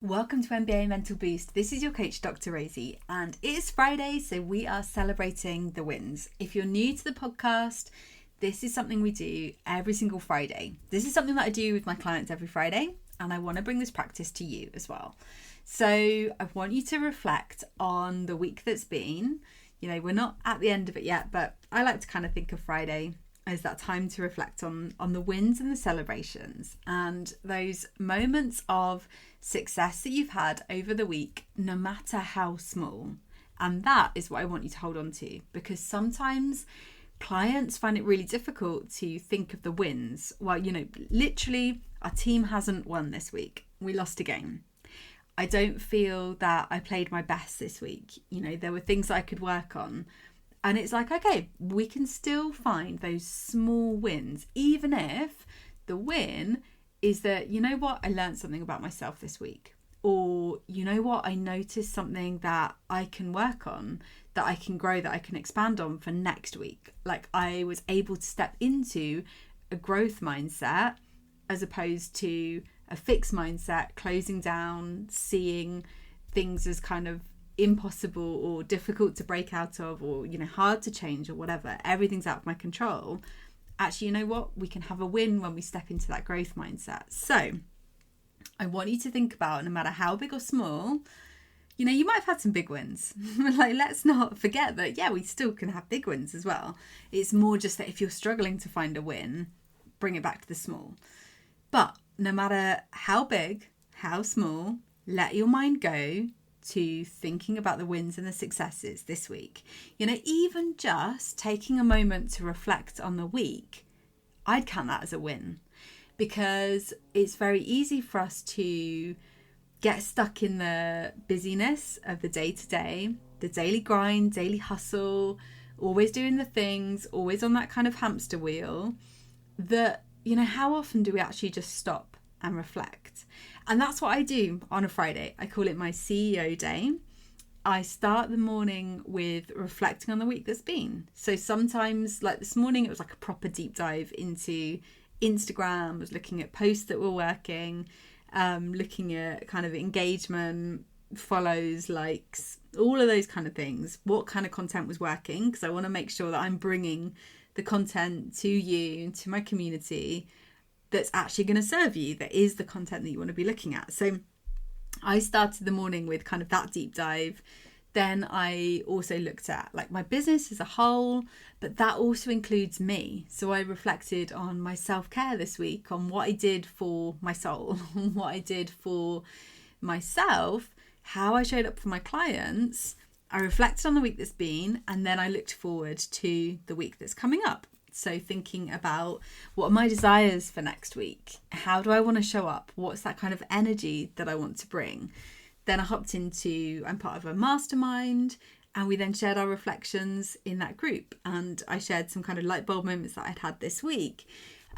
Welcome to MBA Mental Boost. This is your coach, Dr. Rosie, and it is Friday, so we are celebrating the wins. If you're new to the podcast, this is something we do every single Friday. This is something that I do with my clients every Friday, and I want to bring this practice to you as well. So I want you to reflect on the week that's been. You know, we're not at the end of it yet, but I like to kind of think of Friday as that time to reflect on the wins and the celebrations and those moments of success that you've had over the week, no matter how small. And that is what I want you to hold on to, because sometimes clients find it really difficult to think of the wins. Well, you know, literally our team hasn't won this week. We lost a game. I don't feel that I played my best this week. You know, there were things that I could work on. And it's like, okay, we can still find those small wins, even if the win is that, you know what, I learned something about myself this week. Or, you know what, I noticed something that I can work on, that I can grow, that I can expand on for next week. Like I was able to step into a growth mindset as opposed to a fixed mindset, closing down, seeing things as kind of impossible or difficult to break out of, or, you know, hard to change or whatever. Everything's out of my control. Actually, you know what? We can have a win when we step into that growth mindset. So I want you to think about, no matter how big or small, you know, you might have had some big wins. Like, let's not forget that, yeah, we still can have big wins as well. It's more just that if you're struggling to find a win, bring it back to the small. But no matter how big, how small, let your mind go to thinking about the wins and the successes this week. You know, even just taking a moment to reflect on the week, I'd count that as a win, because it's very easy for us to get stuck in the busyness of the day-to-day, the daily grind, daily hustle, always doing the things, always on that kind of hamster wheel, that, you know, how often do we actually just stop and reflect? And that's what I do on a Friday. I call it my CEO day. I start the morning with reflecting on the week that's been. So sometimes, like this morning, it was like a proper deep dive into Instagram. I was looking at posts that were working, looking at kind of engagement, follows, likes, all of those kind of things. What kind of content was working? Because I want to make sure that I'm bringing the content to you and to my community that's actually going to serve you, that is the content that you want to be looking at. So I started the morning with kind of that deep dive. Then I also looked at like my business as a whole, but that also includes me. So I reflected on my self-care this week, on what I did for my soul, what I did for myself, how I showed up for my clients. I reflected on the week that's been, and then I looked forward to the week that's coming up. So thinking about, what are my desires for next week? How do I want to show up? What's that kind of energy that I want to bring? Then I hopped into, I'm part of a mastermind, and we then shared our reflections in that group. And I shared some kind of light bulb moments that I'd had this week.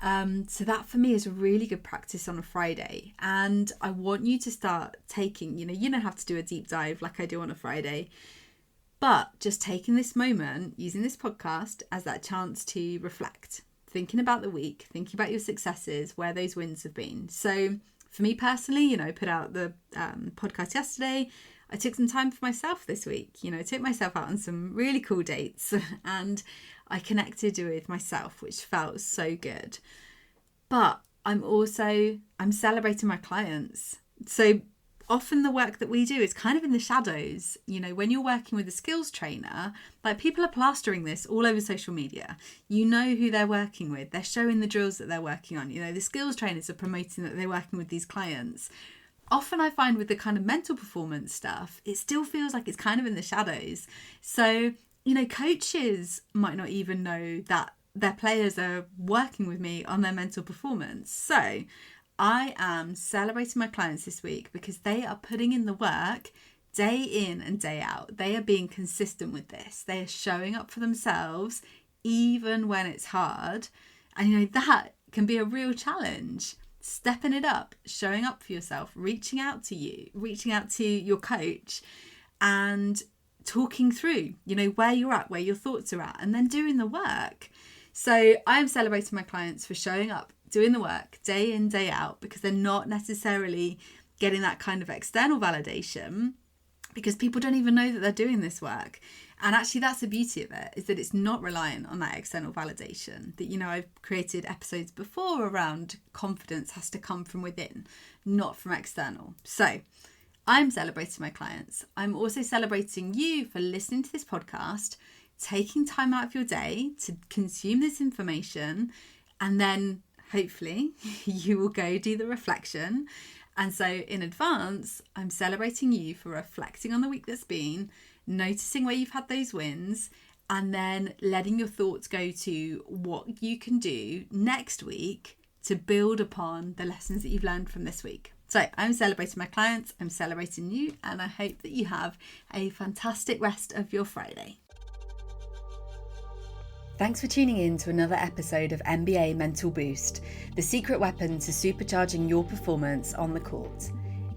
So that for me is a really good practice on a Friday. And I want you to start taking, you don't have to do a deep dive like I do on a Friday, but just taking this moment, using this podcast as that chance to reflect, thinking about the week, thinking about your successes, where those wins have been. So for me personally, I put out the podcast yesterday. I took some time for myself this week. I took myself out on some really cool dates and I connected with myself, which felt so good. But I'm celebrating my clients. So often the work that we do is kind of in the shadows. When you're working with a skills trainer, like, people are plastering this all over social media. You know who they're working with. They're showing the drills that they're working on. The skills trainers are promoting that they're working with these clients. Often I find with the kind of mental performance stuff, it still feels like it's kind of in the shadows. So, coaches might not even know that their players are working with me on their mental performance. So I am celebrating my clients this week because they are putting in the work day in and day out. They are being consistent with this. They are showing up for themselves even when it's hard. And that can be a real challenge. Stepping it up, showing up for yourself, reaching out to your coach and talking through, where you're at, where your thoughts are at, and then doing the work. So I am celebrating my clients for showing up, doing the work day in, day out, because they're not necessarily getting that kind of external validation, because people don't even know that they're doing this work. And actually that's the beauty of it, is that it's not reliant on that external validation. That, I've created episodes before around confidence has to come from within, not from external. So I'm celebrating my clients. I'm also celebrating you for listening to this podcast, taking time out of your day to consume this information, and then hopefully you will go do the reflection. And so in advance, I'm celebrating you for reflecting on the week that's been, noticing where you've had those wins, and then letting your thoughts go to what you can do next week to build upon the lessons that you've learned from this week. So I'm celebrating my clients, I'm celebrating you, and I hope that you have a fantastic rest of your Friday. Thanks for tuning in to another episode of MBA Mental Boost, the secret weapon to supercharging your performance on the court.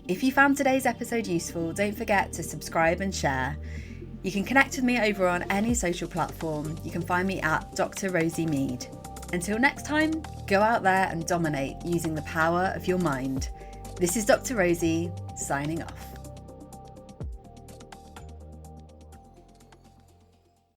If you found today's episode useful, don't forget to subscribe and share. You can connect with me over on any social platform. You can find me at Dr Rosie Mead. Until next time, go out there and dominate using the power of your mind. This is Dr Rosie, signing off.